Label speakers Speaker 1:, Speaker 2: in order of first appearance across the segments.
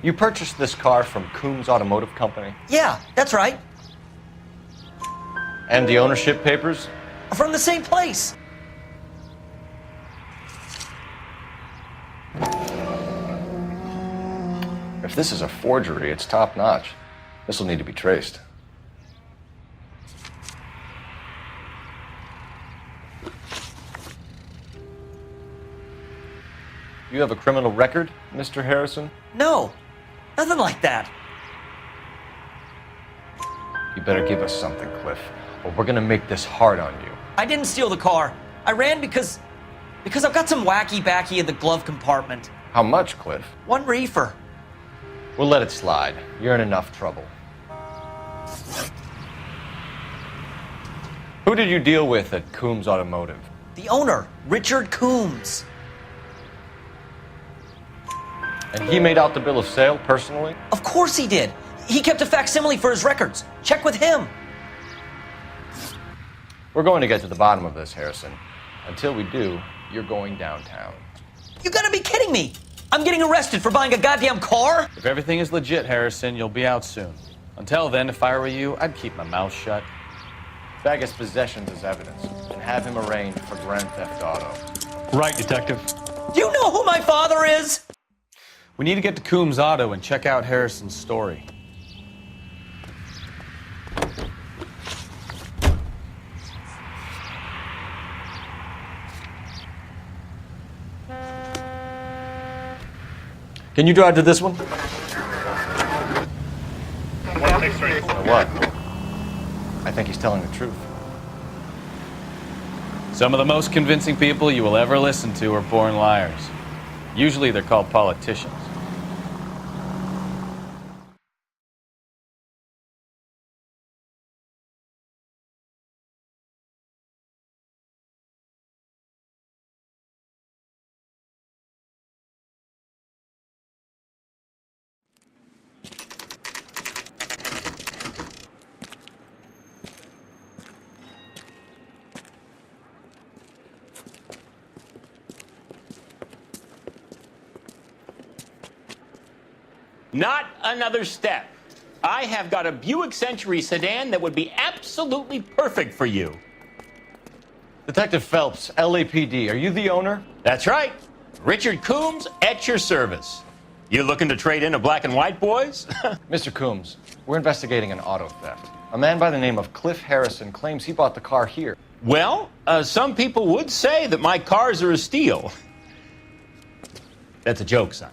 Speaker 1: You purchased this car from Coombs Automotive Company?
Speaker 2: Yeah, that's right.
Speaker 1: And the ownership papers?
Speaker 2: From the same place.
Speaker 1: If this is a forgery, it's top-notch. This will need to be traced. You have a criminal record, Mr. Harrison?
Speaker 2: No, nothing like that.
Speaker 1: You better give us something, Cliff, or we're gonna make this hard on you.
Speaker 2: I didn't steal the car. I ran because I've got some wacky backy in the glove compartment.
Speaker 1: How much, Cliff?
Speaker 2: 1 reefer.
Speaker 1: We'll let it slide. You're in enough trouble. Who did you deal with at Coombs Automotive?
Speaker 2: The owner, Richard Coombs.
Speaker 1: And he made out the bill of sale personally?
Speaker 2: Of course he did. He kept a facsimile for his records. Check with him.
Speaker 1: We're going to get to the bottom of this, Harrison. Until we do, you're going downtown.
Speaker 2: You gotta be kidding me. I'm getting arrested for buying a goddamn car?
Speaker 3: If everything is legit, Harrison, you'll be out soon. Until then, if I were you, I'd keep my mouth shut.
Speaker 1: Bag his possessions as evidence and have him arraigned for grand theft auto.
Speaker 3: Right, Detective.
Speaker 2: Do you know who my father is?
Speaker 3: We need to get to Coombs Auto and check out Harrison's story.
Speaker 1: Can you drive to this one?
Speaker 4: 163.
Speaker 1: You know what? I think he's telling the truth.
Speaker 3: Some of the most convincing people you will ever listen to are born liars. Usually they're called politicians.
Speaker 5: Not another step. I have got a Buick Century sedan that would be absolutely perfect for you.
Speaker 1: Detective Phelps, LAPD, are you the owner?
Speaker 5: That's right. Richard Coombs at your service. You looking to trade in a black and white, boys?
Speaker 1: Mr. Coombs, we're investigating an auto theft. A man by the name of Cliff Harrison claims he bought the car here.
Speaker 5: Well, some people would say that my cars are a steal. That's a joke, son.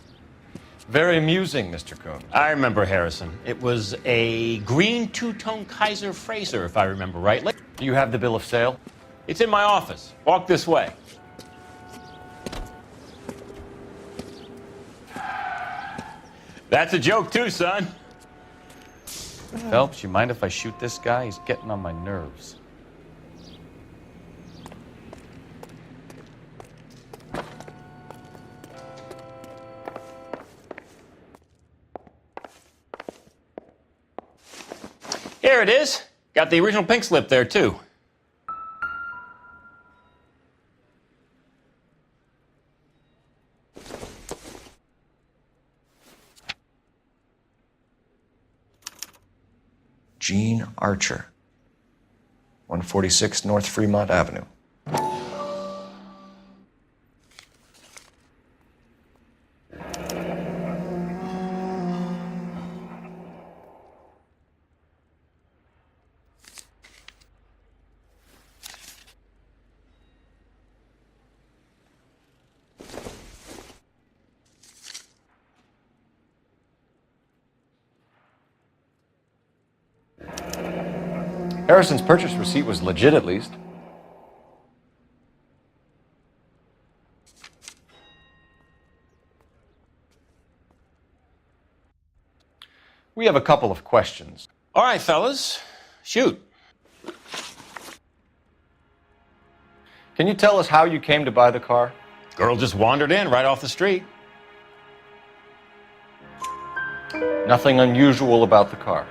Speaker 1: Very amusing, Mr. Coombs.
Speaker 5: I remember Harrison. It was a green two-tone Kaiser Frazer, if I remember rightly.
Speaker 1: Do you have the bill of sale?
Speaker 5: It's in my office. Walk this way. That's a joke too, son.
Speaker 3: Phelps, you mind if I shoot this guy? He's getting on my nerves.
Speaker 5: Here it is. Got the original pink slip there, too.
Speaker 1: Gene Archer, 146 North Fremont Avenue. Harrison's purchase receipt was legit, at least. We have a couple of questions.
Speaker 5: All right, fellas. Shoot.
Speaker 1: Can you tell us how you came to buy the car?
Speaker 5: Girl just wandered in right off the street.
Speaker 1: Nothing unusual about the car.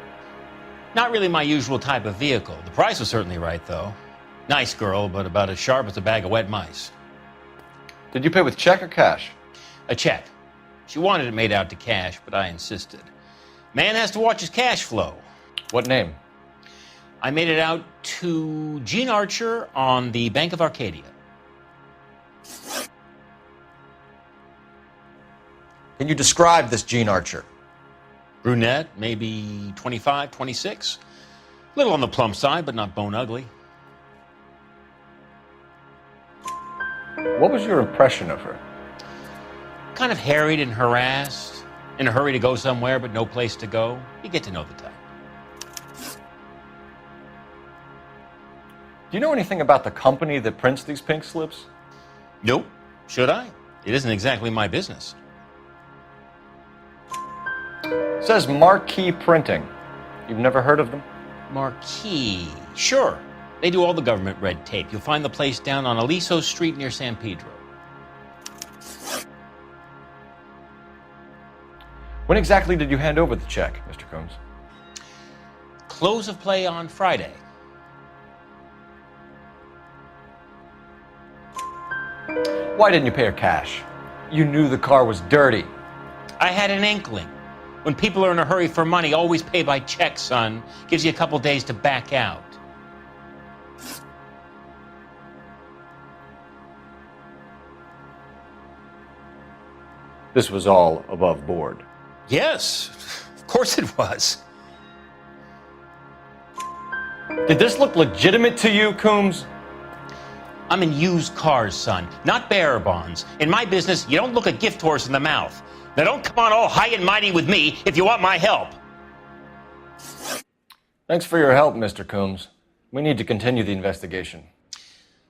Speaker 5: Not really my usual type of vehicle. The price was certainly right, though. Nice girl, but about as sharp as a bag of wet mice.
Speaker 1: Did you pay with check or cash?
Speaker 5: A check. She wanted it made out to cash, but I insisted. Man has to watch his cash flow.
Speaker 1: What name?
Speaker 5: I made it out to Gene Archer on the Bank of Arcadia.
Speaker 1: Can you describe this Gene Archer?
Speaker 5: Brunette, maybe 25, 26. Little on the plump side, but not bone ugly.
Speaker 1: What was your impression of her?
Speaker 5: Kind of harried and harassed, in a hurry to go somewhere, but no place to go. You get to know the type.
Speaker 1: Do you know anything about the company that prints these pink slips?
Speaker 5: Nope. Should I? It isn't exactly my business.
Speaker 1: It says Marquee Printing. You've never heard of them?
Speaker 5: Marquis. Sure. They do all the government red tape. You'll find the place down on Aliso Street near San Pedro.
Speaker 1: When exactly did you hand over the check, Mr. Combs?
Speaker 5: Close of play on Friday.
Speaker 1: Why didn't you pay her cash? You knew the car was dirty.
Speaker 5: I had an inkling. When people are in a hurry for money, always pay by check, son. Gives you a couple days to back out.
Speaker 1: This was all above board.
Speaker 5: Yes, of course it was.
Speaker 1: Did this look legitimate to you, Coombs?
Speaker 5: I'm in used cars, son, not bearer bonds. In my business, you don't look a gift horse in the mouth. Now don't come on all high and mighty with me if you want my help.
Speaker 1: Thanks for your help, Mr. Coombs. We need to continue the investigation.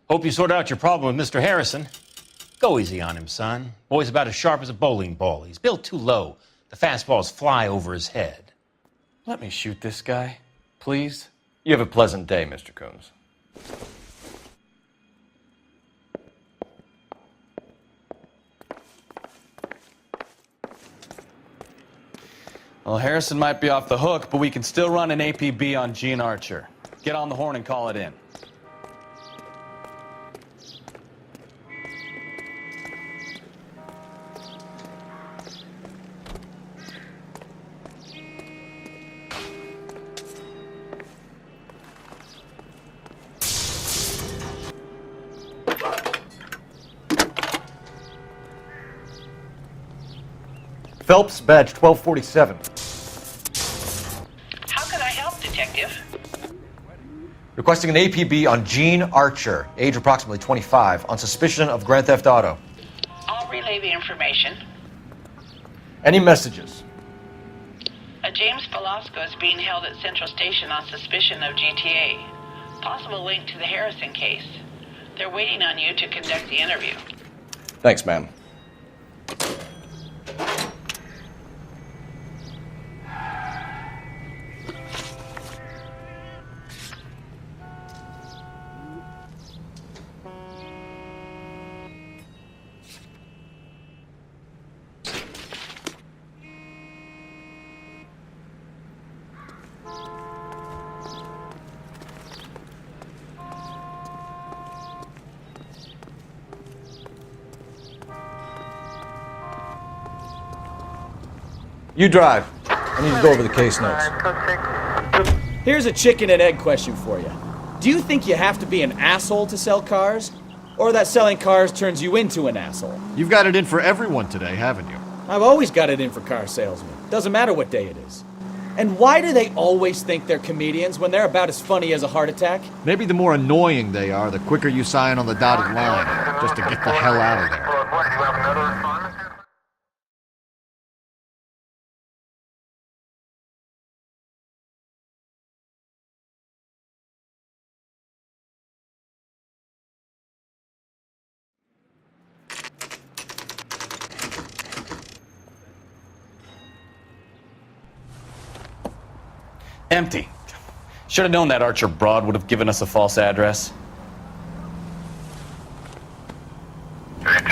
Speaker 5: Hope you sort out your problem with Mr. Harrison. Go easy on him, son. Boy's about as sharp as a bowling ball. He's built too low. The fastballs fly over his head.
Speaker 3: Let me shoot this guy, please.
Speaker 1: You have a pleasant day, Mr. Coombs.
Speaker 3: Well, Harrison might be off the hook, but we can still run an APB on Gene Archer. Get on the horn and call it in.
Speaker 1: Phelps, badge 1247.
Speaker 4: How can I help, Detective?
Speaker 1: Requesting an APB on Gene Archer, age approximately 25, on suspicion of grand theft auto.
Speaker 4: I'll relay the information.
Speaker 1: Any messages?
Speaker 4: A James Velasco is being held at Central Station on suspicion of GTA. Possible link to the Harrison case. They're waiting on you to conduct the interview.
Speaker 1: Thanks, ma'am. You drive. I need to go over the case notes.
Speaker 6: Here's a chicken and egg question for you. Do you think you have to be an asshole to sell cars? Or that selling cars turns you into an asshole?
Speaker 7: You've got it in for everyone today, haven't you?
Speaker 6: I've always got it in for car salesmen. Doesn't matter what day it is. And why do they always think they're comedians when they're about as funny as a heart attack?
Speaker 7: Maybe the more annoying they are, the quicker you sign on the dotted line, just to get the hell out of there.
Speaker 3: Empty. Should have known that Archer broad would have given us a false address.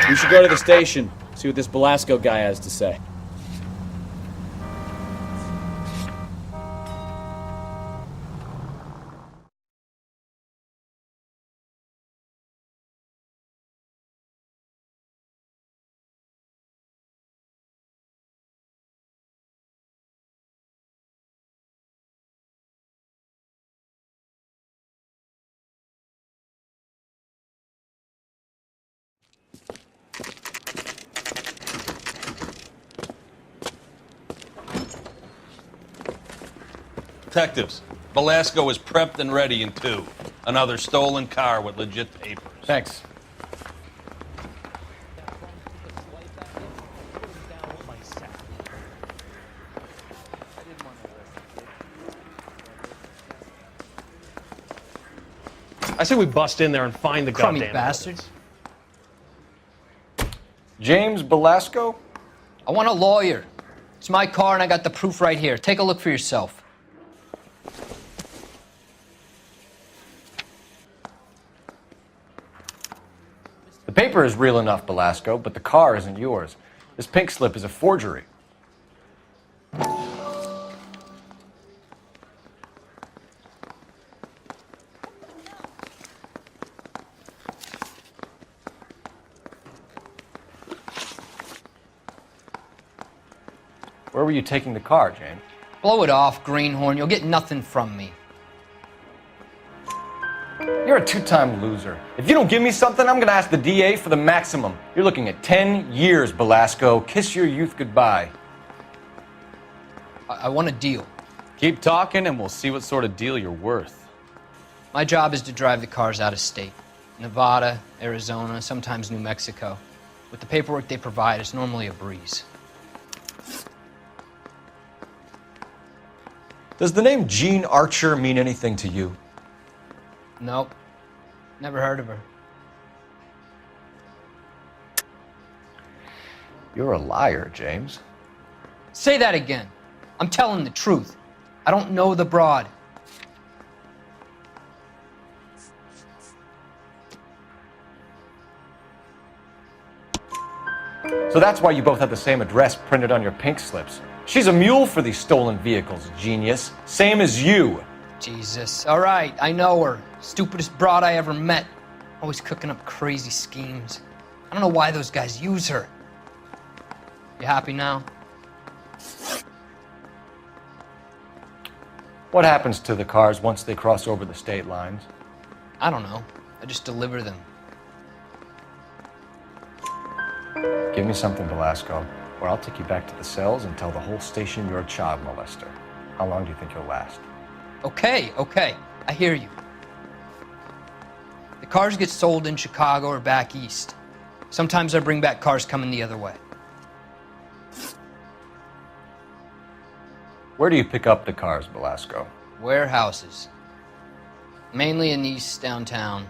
Speaker 6: We should go to the station, see what this Velasco guy has to say.
Speaker 8: Detectives, Velasco is prepped and ready in 2. Another stolen car with legit papers.
Speaker 1: Thanks.
Speaker 9: I say we bust in there and find the
Speaker 10: Crummy
Speaker 9: goddamn
Speaker 10: bastards.
Speaker 1: James Belasco?
Speaker 10: I want a lawyer. It's my car and I got the proof right here. Take a look for yourself.
Speaker 1: The paper is real enough, Belasco, but the car isn't yours. This pink slip is a forgery. Where were you taking the car, James?
Speaker 10: Blow it off, greenhorn. You'll get nothing from me.
Speaker 1: You're a 2-time loser. If you don't give me something, I'm gonna ask the DA for the maximum. You're looking at 10 years, Belasco. Kiss your youth goodbye.
Speaker 10: I want a deal.
Speaker 3: Keep talking and we'll see what sort of deal you're worth.
Speaker 10: My job is to drive the cars out of state. Nevada, Arizona, sometimes New Mexico. With the paperwork they provide, it's normally a breeze.
Speaker 1: Does the name Jean Archer mean anything to you?
Speaker 10: Nope. Never heard of her.
Speaker 1: You're a liar, James.
Speaker 10: Say that again. I'm telling the truth. I don't know the broad.
Speaker 1: So that's why you both have the same address printed on your pink slips. She's a mule for these stolen vehicles, genius. Same as you.
Speaker 10: Jesus. All right, I know her. Stupidest broad I ever met. Always cooking up crazy schemes. I don't know why those guys use her. You happy now?
Speaker 1: What happens to the cars once they cross over the state lines?
Speaker 10: I don't know. I just deliver them.
Speaker 1: Give me something, Belasco, or I'll take you back to the cells and tell the whole station you're a child molester. How long do you think you'll last?
Speaker 10: Okay. I hear you. The cars get sold in Chicago or back east. Sometimes I bring back cars coming the other way.
Speaker 1: Where do you pick up the cars, Belasco?
Speaker 10: Warehouses. Mainly in East downtown.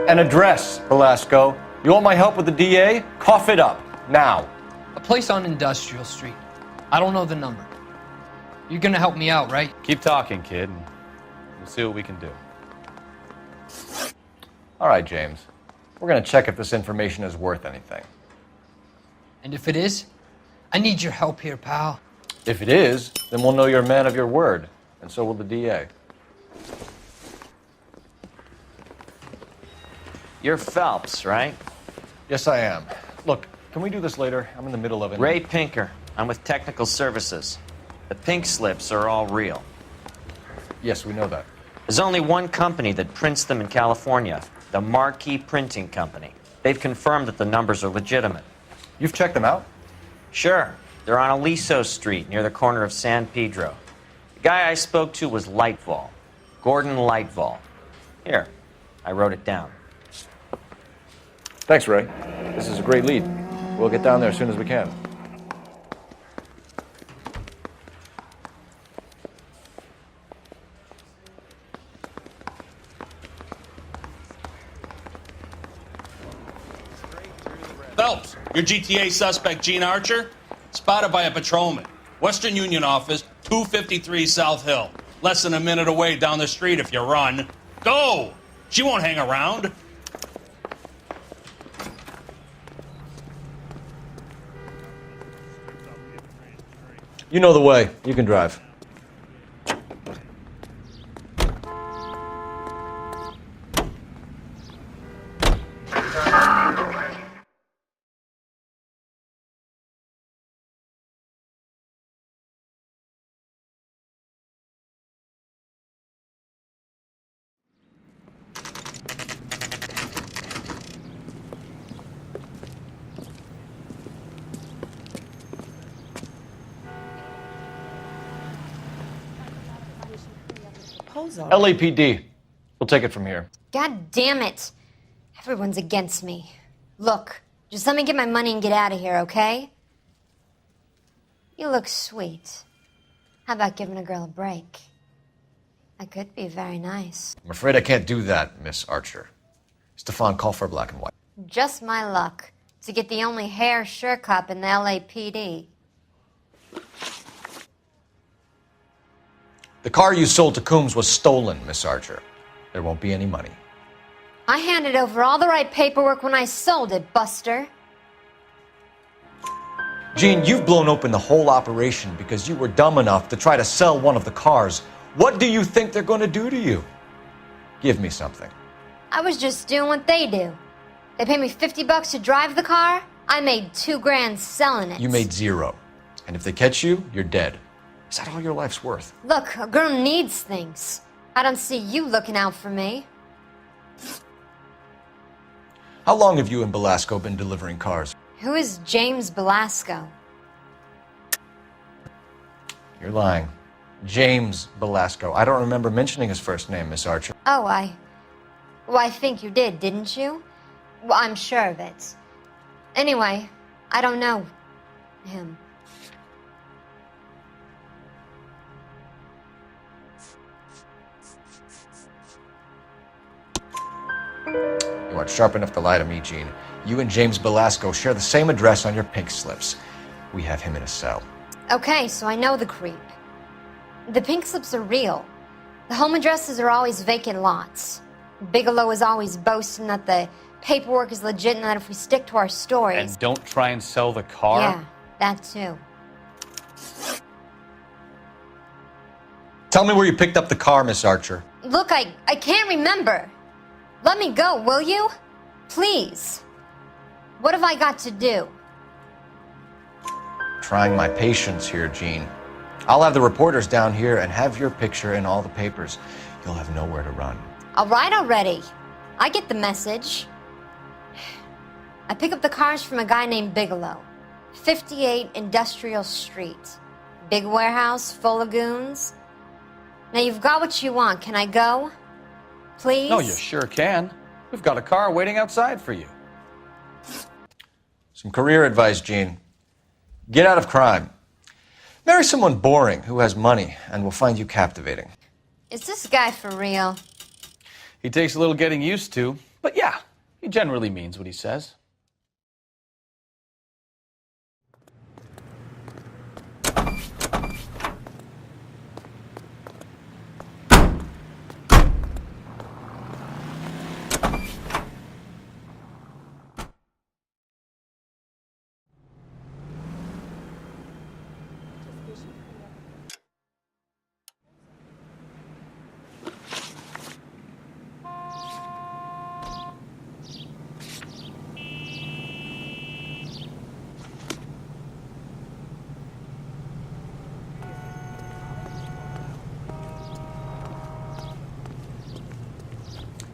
Speaker 1: An address, Belasco. You want my help with the DA? Cough it up, now.
Speaker 10: A place on Industrial Street. I don't know the number. You're gonna help me out, right?
Speaker 3: Keep talking, kid, and we'll see what we can do.
Speaker 1: All right, James. We're gonna check if this information is worth anything.
Speaker 10: And if it is, I need your help here, pal.
Speaker 1: If it is, then we'll know you're a man of your word, and so will the DA.
Speaker 11: You're Phelps, right?
Speaker 1: Yes, I am. Look, can we do this later? I'm in the middle of it.
Speaker 11: Ray Pinker. I'm with Technical Services. The pink slips are all real.
Speaker 1: Yes, we know that.
Speaker 11: There's only one company that prints them in California, the Marquee Printing Company. They've confirmed that the numbers are legitimate.
Speaker 1: You've checked them out?
Speaker 11: Sure. They're on Aliso Street, near the corner of San Pedro. The guy I spoke to was Lightval. Gordon Lightval. Here, I wrote it down.
Speaker 1: Thanks, Ray. This is a great lead. We'll get down there as soon as we can.
Speaker 8: Phelps, your GTA suspect, Jean Archer, spotted by a patrolman. Western Union office, 253 South Hill. Less than a minute away down the street if you run. Go! She won't hang around.
Speaker 1: You know the way. You can drive.
Speaker 2: clothes on.
Speaker 1: LAPD. We'll take it from here.
Speaker 12: God damn it. Everyone's against me. Look, just let me get my money and get out of here, okay? You look sweet. How about giving a girl a break? I could be very nice.
Speaker 1: I'm afraid I can't do that, Miss Archer. Stefan, call for black and white.
Speaker 12: Just my luck to get the only hair sure cop in the LAPD.
Speaker 1: The car you sold to Coombs was stolen, Miss Archer. There won't be any money.
Speaker 12: I handed over all the right paperwork when I sold it, Buster.
Speaker 1: Jean, you've blown open the whole operation because you were dumb enough to try to sell one of the cars. What do you think they're going to do to you? Give me something.
Speaker 12: I was just doing what they do. They paid me $50 to drive the car. I made $2 grand selling it.
Speaker 1: You made $0. And if they catch you, you're dead. Is that all your life's worth?
Speaker 12: Look, a girl needs things. I don't see you looking out for me.
Speaker 1: How long have you and Belasco been delivering cars?
Speaker 12: Who is James Belasco?
Speaker 1: You're lying. James Belasco. I don't remember mentioning his first name, Miss Archer.
Speaker 12: Oh, Well, I think you did, didn't you? Well, I'm sure of it. Anyway, I don't know him.
Speaker 1: You aren't sharp enough to lie to me, Jean. You and James Belasco share the same address on your pink slips. We have him in a cell.
Speaker 12: Okay, so I know the creep. The pink slips are real. The home addresses are always vacant lots. Bigelow is always boasting that the paperwork is legit and that if we stick to our stories...
Speaker 3: And don't try and sell the car?
Speaker 12: Yeah, that too.
Speaker 1: Tell me where you picked up the car, Miss Archer.
Speaker 12: Look, I can't remember. Let me go, will you? Please. What have I got to do?
Speaker 1: Trying my patience here, Jean. I'll have the reporters down here and have your picture in all the papers. You'll have nowhere to run.
Speaker 12: All right already. I get the message. I pick up the cars from a guy named Bigelow. 58 Industrial Street. Big warehouse full of goons. Now you've got what you want. Can I go? Please?
Speaker 3: No, you sure can. We've got a car waiting outside for you.
Speaker 1: Some career advice, Jean. Get out of crime. Marry someone boring who has money and will find you captivating.
Speaker 12: Is this guy for real?
Speaker 3: He takes a little getting used to, but yeah, he generally means what he says.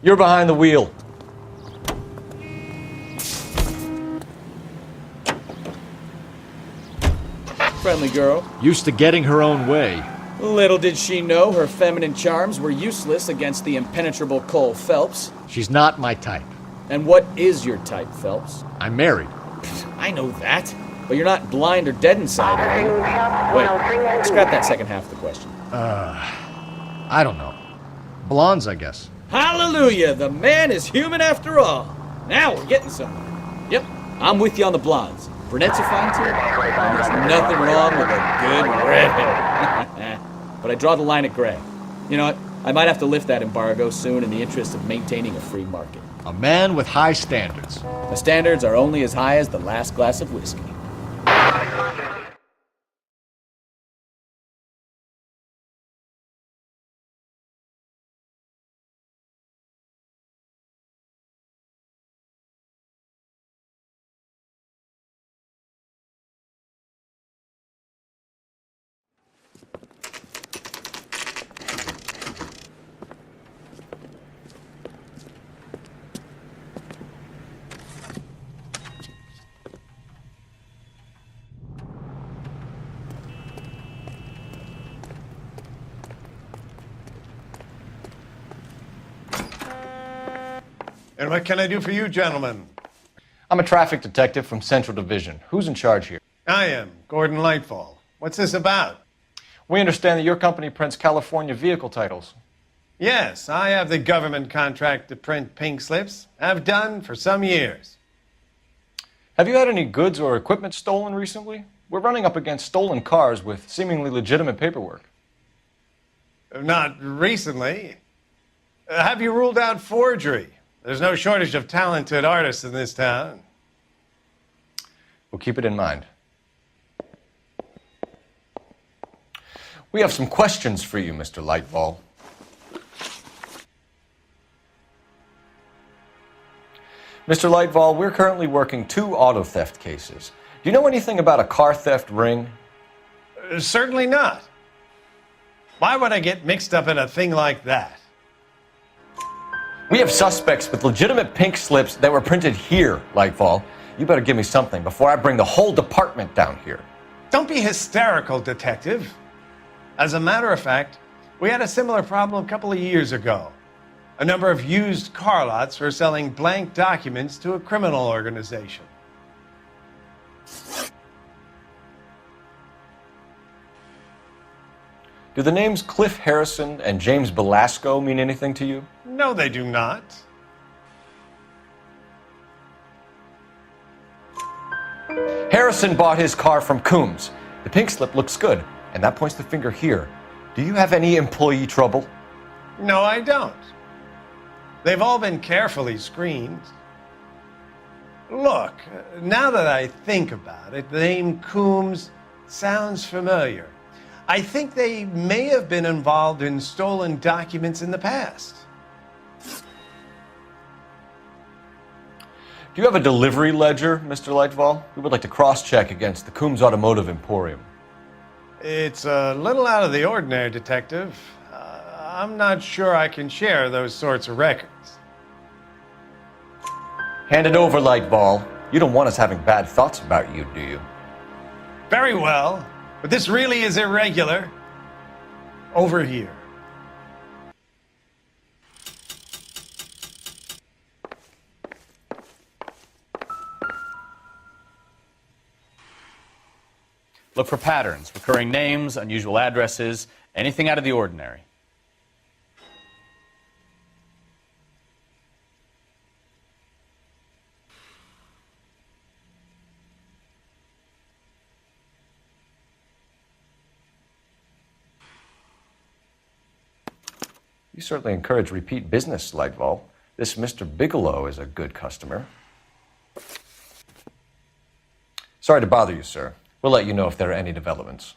Speaker 1: You're behind the wheel.
Speaker 6: Friendly girl.
Speaker 7: Used to getting her own way.
Speaker 6: Little did she know her feminine charms were useless against the impenetrable Cole Phelps.
Speaker 7: She's not my type.
Speaker 6: And what is your type, Phelps?
Speaker 7: I'm married.
Speaker 6: I know that. But you're not blind or dead inside, are you? Wait, scrap that second half of the question.
Speaker 7: I don't know. Blondes, I guess.
Speaker 6: Hallelujah! The man is human after all. Now we're getting somewhere. Yep, I'm with you on the blondes. Brunettes are fine too. And there's nothing wrong with a good redhead. But I draw the line at gray. You know what? I might have to lift that embargo soon in the interest of maintaining a free market.
Speaker 7: A man with high standards.
Speaker 6: The standards are only as high as the last glass of whiskey.
Speaker 13: And what can I do for you, gentlemen?
Speaker 1: I'm a traffic detective from Central Division. Who's in charge here?
Speaker 13: I am, Gordon Lightfall. What's this about?
Speaker 1: We understand that your company prints California vehicle titles.
Speaker 13: Yes, I have the government contract to print pink slips. I've done for some years.
Speaker 1: Have you had any goods or equipment stolen recently? We're running up against stolen cars with seemingly legitimate paperwork.
Speaker 13: Not recently. Have you ruled out forgery? There's no shortage of talented artists in this town.
Speaker 1: We'll keep it in mind. We have some questions for you, Mr. Lightfall. Mr. Lightfall, we're currently working 2 auto theft cases. Do you know anything about a car theft ring?
Speaker 13: Certainly not. Why would I get mixed up in a thing like that?
Speaker 1: We have suspects with legitimate pink slips that were printed here, Lightfall. You better give me something before I bring the whole department down here.
Speaker 13: Don't be hysterical, Detective. As a matter of fact, we had a similar problem a couple of years ago. A number of used car lots were selling blank documents to a criminal organization.
Speaker 1: Do the names Cliff Harrison and James Belasco mean anything to you?
Speaker 13: No, they do not.
Speaker 1: Harrison bought his car from Coombs. The pink slip looks good, and that points the finger here. Do you have any employee trouble?
Speaker 13: No, I don't. They've all been carefully screened. Look, now that I think about it, the name Coombs sounds familiar. I think they may have been involved in stolen documents in the past.
Speaker 1: Do you have a delivery ledger, Mr. Lightfall? We would like to cross-check against the Coombs Automotive Emporium.
Speaker 13: It's a little out of the ordinary, Detective. I'm not sure I can share those sorts of records.
Speaker 1: Hand it over, Lightfall. You don't want us having bad thoughts about you, do you?
Speaker 13: Very well, but this really is irregular. Over here.
Speaker 3: Look for patterns, recurring names, unusual addresses, anything out of the ordinary.
Speaker 1: You certainly encourage repeat business, Lightfall. This Mr. Bigelow is a good customer. Sorry to bother you, sir. We'll let you know if there are any developments.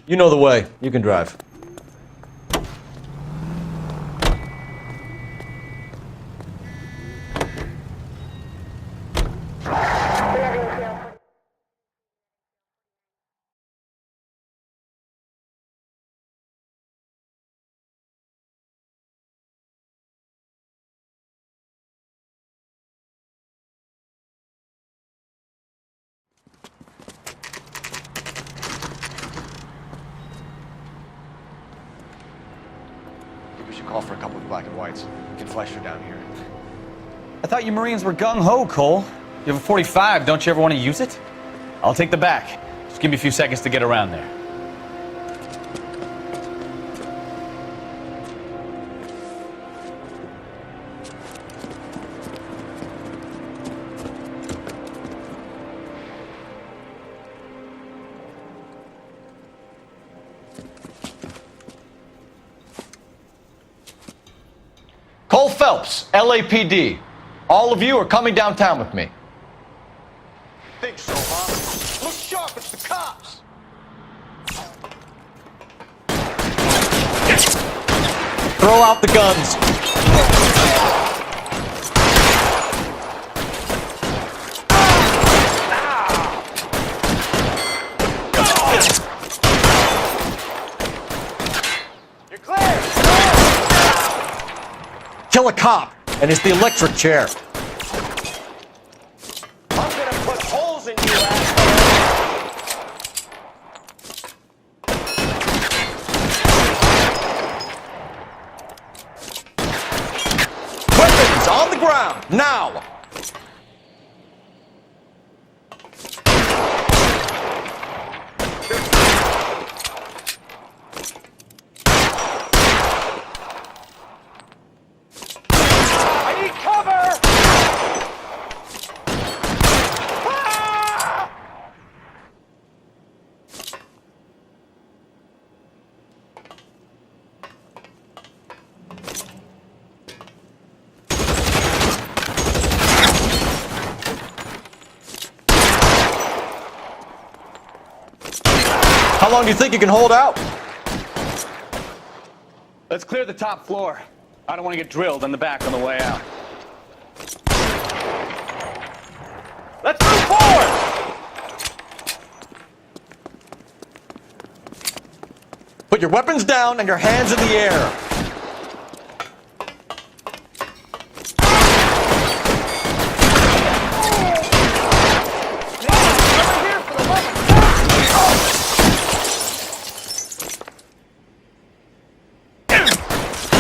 Speaker 1: You know the way. You can drive. We should call for a couple of black and whites. Get Fleischer down here.
Speaker 3: I thought you Marines were gung-ho, Cole. You have a 45, don't you ever want to use it? I'll take the back. Just give me a few seconds to get around there.
Speaker 1: Cole Phelps, LAPD. All of you are coming downtown with me.
Speaker 14: Think so, huh? Look sharp, it's the cops!
Speaker 1: Throw out the guns. cop, and it's the electric chair.
Speaker 14: I'm gonna put holes in you, asshole!
Speaker 1: Weapons on the ground, now!
Speaker 14: I need cover!
Speaker 1: How long do you think you can hold out?
Speaker 3: Let's clear the top floor. I don't want to get drilled in the back on the way out.
Speaker 1: Let's move forward! Put your weapons down and your hands in the air.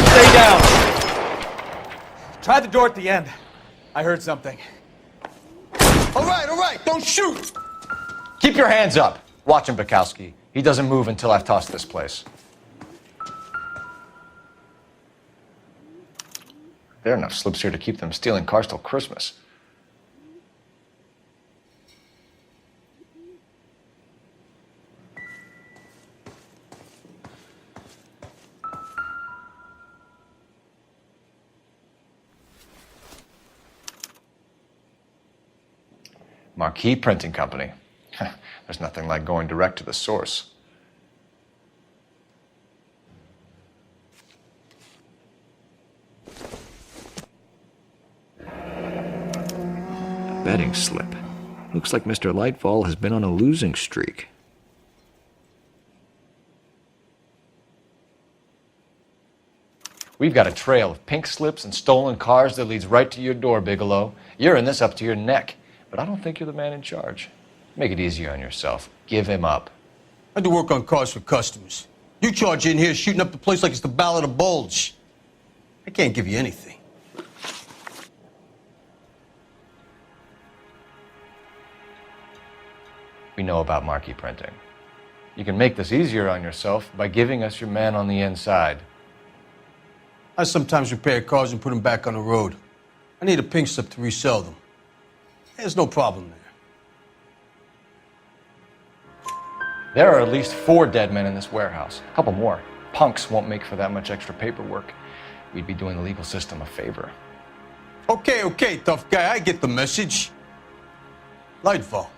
Speaker 1: Stay down.
Speaker 6: Try the door at the end. I heard something.
Speaker 1: All right, don't shoot! Keep your hands up. Watch him, Bukowski. He doesn't move until I've tossed this place. There are enough slips here to keep them stealing cars till Christmas. Marquee Printing Company. There's nothing like going direct to the source.
Speaker 7: Betting slip. Looks like Mr. Lightfall has been on a losing streak.
Speaker 1: We've got a trail of pink slips and stolen cars that leads right to your door, Bigelow. You're in this up to your neck, but I don't think you're the man in charge. Make it easier on yourself. Give him up.
Speaker 15: I do work on cars for customers. You charge in here shooting up the place like it's the Ballad of Bulge. I can't give you anything.
Speaker 1: We know about marquee printing. You can make this easier on yourself by giving us your man on the inside.
Speaker 15: I sometimes repair cars and put them back on the road. I need a pink slip to resell them. There's no problem there.
Speaker 1: There are at least 4 dead men in this warehouse. A couple more. Punks won't make for that much extra paperwork. We'd be doing the legal system a favor.
Speaker 15: Okay, tough guy. I get the message. Lightfall,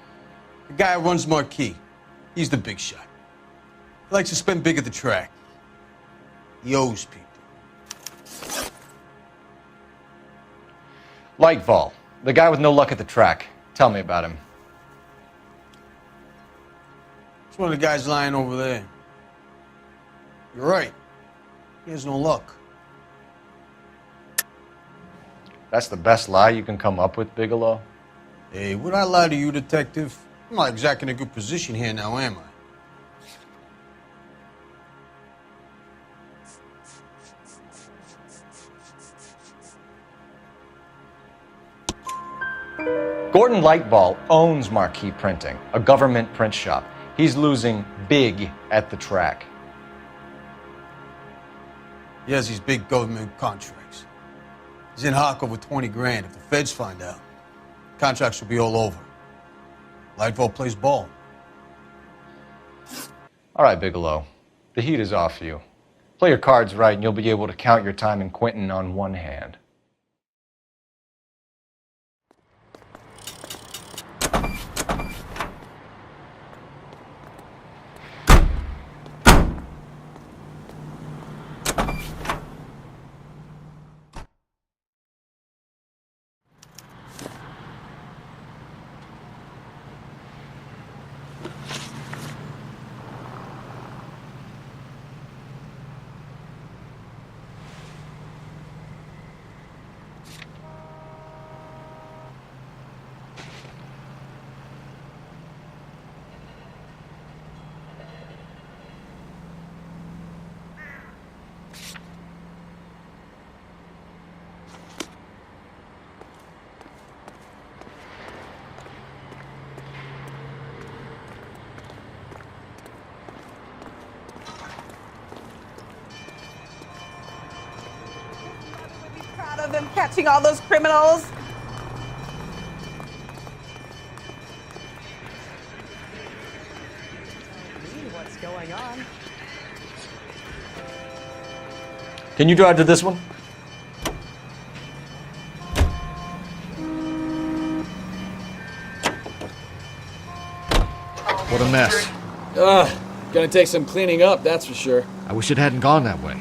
Speaker 15: the guy who runs Marquee. He's the big shot. He likes to spend big at the track. He owes people.
Speaker 1: Lightfall, the guy with no luck at the track. Tell me about him.
Speaker 15: It's one of the guys lying over there. You're right. He has no luck.
Speaker 1: That's the best lie you can come up with, Bigelow?
Speaker 15: Hey, would I lie to you, detective? I'm not exactly in a good position here now, am I?
Speaker 1: Gordon Lightfall owns Marquee Printing, a government print shop. He's losing big at the track.
Speaker 15: He has these big government contracts. He's in hock over 20 grand. If the feds find out, contracts will be all over. Lightfall plays ball.
Speaker 1: All right, Bigelow. The heat is off you. Play your cards right and you'll be able to count your time in Quentin on one hand.
Speaker 16: of them catching all those criminals.
Speaker 17: What's going on?
Speaker 1: Can you drive to this one?
Speaker 7: What a mess.
Speaker 6: Ugh, gonna take some cleaning up, that's for sure.
Speaker 7: I wish it hadn't gone that way.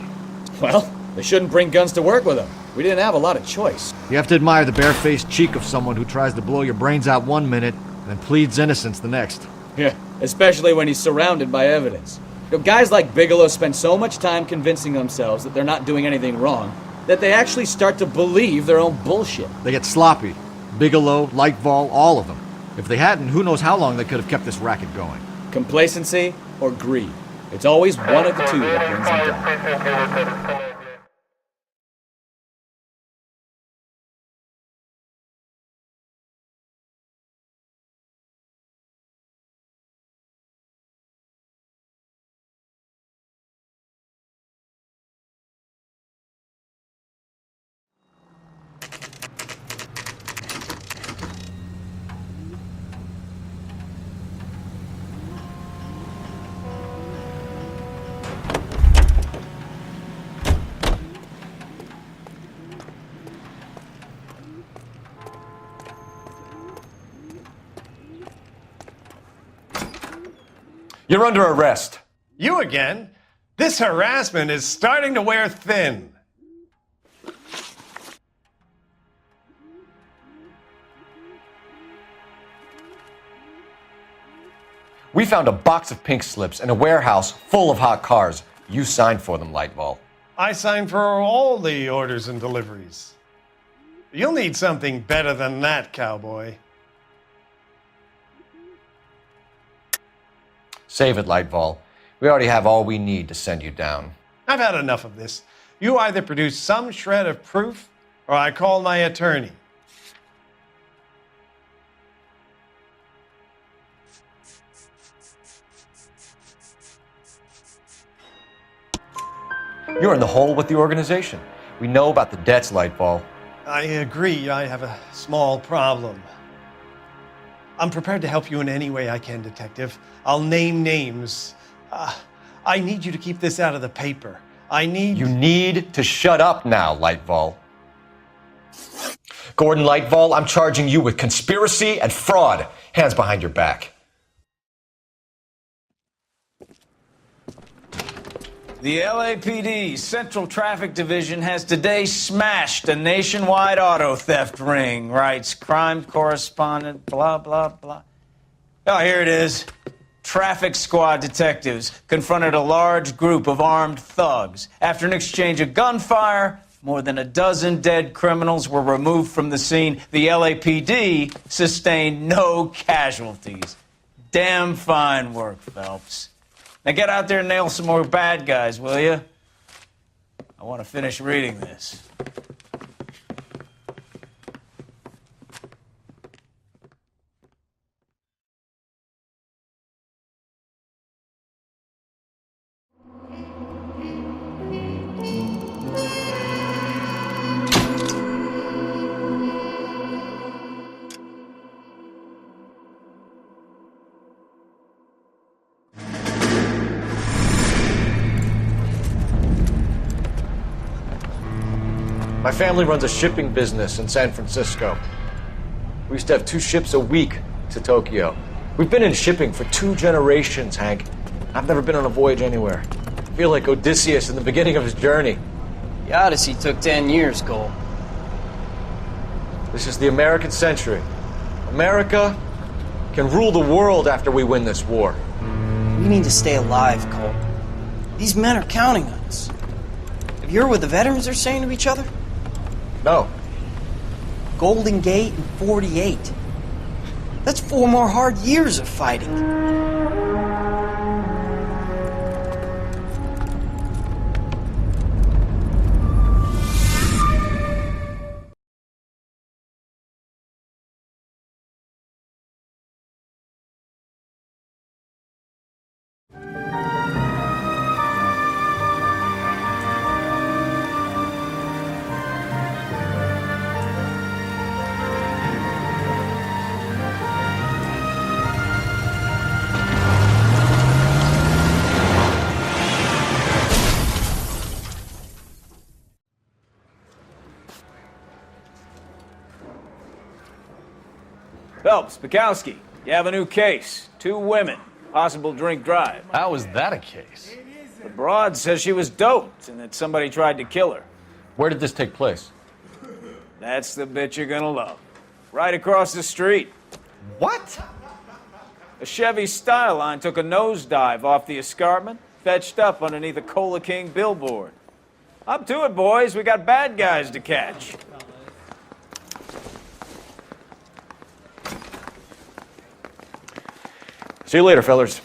Speaker 6: Well, they shouldn't bring guns to work with them. We didn't have a lot of choice.
Speaker 7: You have to admire the barefaced cheek of someone who tries to blow your brains out one minute and then pleads innocence the next.
Speaker 6: Yeah, especially when he's surrounded by evidence. You know, guys like Bigelow spend so much time convincing themselves that they're not doing anything wrong that they actually start to believe their own bullshit.
Speaker 7: They get sloppy. Bigelow, Lightval, all of them. If they hadn't, who knows how long they could have kept this racket going.
Speaker 6: Complacency or greed. It's always one of the two that brings them down.
Speaker 1: You're under arrest.
Speaker 13: You again? This harassment is starting to wear thin.
Speaker 1: We found a box of pink slips in a warehouse full of hot cars. You signed for them, Lightval.
Speaker 13: I signed for all the orders and deliveries. You'll need something better than that, cowboy.
Speaker 1: Save it, Lightval. We already have all we need to send you down.
Speaker 13: I've had enough of this. You either produce some shred of proof, or I call my attorney.
Speaker 1: You're in the hole with the organization. We know about the debts, Lightval.
Speaker 13: I agree, I have a small problem. I'm prepared to help you in any way I can, Detective. I'll name names. I need you to keep this out of the paper. You
Speaker 1: need to shut up now, Lightval. Gordon Lightval, I'm charging you with conspiracy and fraud. Hands behind your back.
Speaker 3: The LAPD Central Traffic Division has today smashed a nationwide auto theft ring, writes crime correspondent, blah, blah, blah. Oh, here it is. Traffic squad detectives confronted a large group of armed thugs. After an exchange of gunfire, more than a dozen dead criminals were removed from the scene. The LAPD sustained no casualties. Damn fine work, Phelps. Now get out there and nail some more bad guys, will you? I want to finish reading this.
Speaker 1: My family runs a shipping business in San Francisco. We used to have 2 ships a week to Tokyo. We've been in shipping for 2 generations, Hank. I've never been on a voyage anywhere. I feel like Odysseus in the beginning of his journey.
Speaker 10: The Odyssey took 10 years, Cole.
Speaker 1: This is the American century. America can rule the world after we win this war.
Speaker 2: We need to stay alive, Cole. These men are counting on us. Have you heard what the veterans are saying to each other?
Speaker 1: No.
Speaker 2: Golden Gate and 48. That's 4 more hard years of fighting.
Speaker 3: Phelps, Bukowski, you have a new case. 2 women, possible drink drive.
Speaker 1: How is that a case?
Speaker 3: The broad says she was doped and that somebody tried to kill her.
Speaker 1: Where did this take place?
Speaker 3: That's the bit you're gonna love. Right across the street.
Speaker 1: What?
Speaker 3: A Chevy Styline took a nosedive off the escarpment, fetched up underneath a Cola King billboard. Up to it, boys. We got bad guys to catch.
Speaker 9: See you later, fellers.